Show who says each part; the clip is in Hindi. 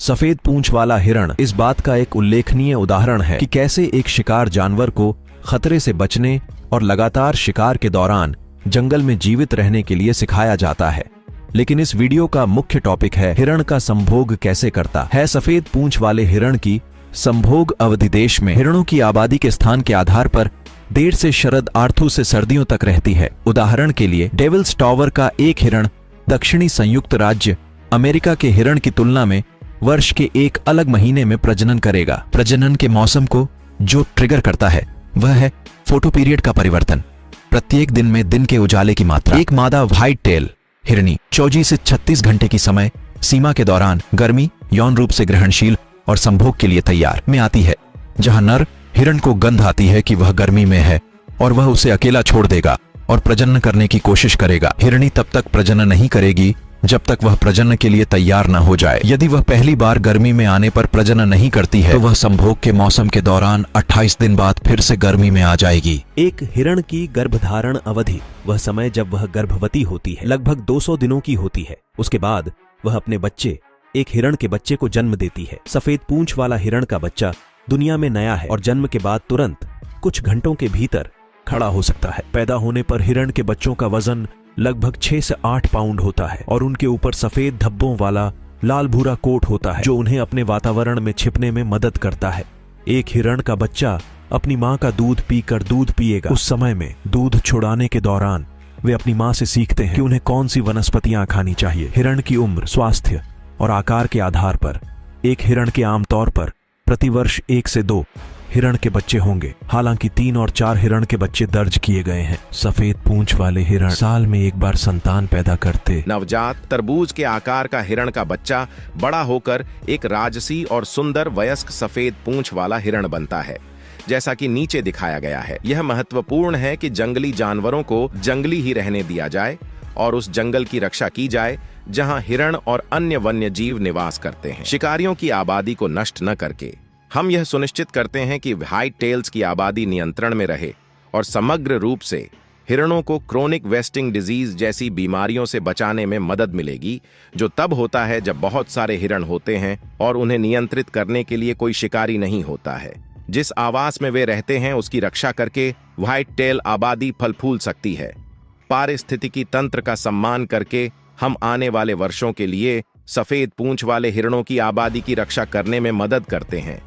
Speaker 1: सफेद पूंछ वाला हिरण इस बात का एक उल्लेखनीय उदाहरण है कि कैसे एक शिकार जानवर को खतरे से बचने और लगातार शिकार के दौरान जंगल में जीवित रहने के लिए सिखाया जाता है। लेकिन इस वीडियो का मुख्य टॉपिक है हिरण का संभोग कैसे करता है। सफेद पूंछ वाले हिरण की संभोग अवधि देश में हिरणों की आबादी के स्थान के आधार पर देर से शरद आर्थु से सर्दियों तक रहती है। उदाहरण के लिए डेविल्स टॉवर का एक हिरण दक्षिणी संयुक्त राज्य अमेरिका के हिरण की तुलना में वर्ष के एक अलग महीने में प्रजनन करेगा। प्रजनन के मौसम को जो ट्रिगर करता है वह है फोटोपीरियड का परिवर्तन। प्रत्येक दिन में दिन के उजाले की मात्रा। एक मादा व्हाइट टेल हिरनी 24 से 36 घंटे की समय सीमा के दौरान गर्मी, यौन रूप से ग्रहणशील और संभोग के लिए तैयार में आती है। जहां नर हिरण को गंध आती है कि वह गर्मी में है और वह उसे अकेला छोड़ देगा और प्रजनन करने की कोशिश करेगा। हिरनी तब तक प्रजनन नहीं करेगी जब तक वह प्रजनन के लिए तैयार न हो जाए। यदि वह पहली बार गर्मी में आने पर प्रजनन नहीं करती है तो वह संभोग के मौसम के दौरान 28 दिन बाद फिर से गर्मी में आ जाएगी।
Speaker 2: एक हिरण की गर्भधारण अवधि वह समय जब वह गर्भवती होती है लगभग 200 दिनों की होती है। उसके बाद वह अपने बच्चे एक हिरण के बच्चे को जन्म देती है। सफेद पूंछ वाला हिरण का बच्चा दुनिया में नया है और जन्म के बाद तुरंत कुछ घंटों के भीतर खड़ा हो सकता है। पैदा होने पर हिरण के बच्चों का वजन लगभग 6 से 8 पाउंड होता है और उनके ऊपर सफेद धब्बों वाला लाल भूरा कोट होता है जो उन्हें अपने वातावरण में छिपने में मदद करता है। एक हिरण का बच्चा अपनी मां का दूध पीकर दूध पिएगा। उस समय में दूध छुड़ाने के दौरान वे अपनी मां से सीखते हैं कि उन्हें कौन सी वनस्पतियां खानी चाहिए। हिरण की उम्र, स्वास्थ्य और आकार के आधार पर एक हिरण के आमतौर पर प्रतिवर्ष 1 से 2 हिरण के बच्चे होंगे। हालांकि 3 और 4 हिरण के बच्चे दर्ज किए गए हैं। सफेद पूंछ वाले हिरण साल में एक बार संतान पैदा करते।
Speaker 3: नवजात तरबूज के आकार का हिरण का बच्चा बड़ा होकर एक राजसी और सुंदर वयस्क सफेद पूंछ वाला हिरण बनता है, जैसा कि नीचे दिखाया गया है। यह महत्वपूर्ण है कि जंगली जानवरों को जंगली ही रहने दिया जाए और उस जंगल की रक्षा की जाए जहां हिरण और अन्य वन्य जीव निवास करते हैं। शिकारियों की आबादी को नष्ट न करके हम यह सुनिश्चित करते हैं कि व्हाइट टेल्स की आबादी नियंत्रण में रहे और समग्र रूप से हिरणों को क्रोनिक वेस्टिंग डिजीज जैसी बीमारियों से बचाने में मदद मिलेगी, जो तब होता है जब बहुत सारे हिरण होते हैं और उन्हें नियंत्रित करने के लिए कोई शिकारी नहीं होता है। जिस आवास में वे रहते हैं उसकी रक्षा करके व्हाइट टेल आबादी फल फूल सकती है। पारिस्थितिकी तंत्र का सम्मान करके हम आने वाले वर्षों के लिए सफेद पूंछ वाले हिरणों की आबादी की रक्षा करने में मदद करते हैं।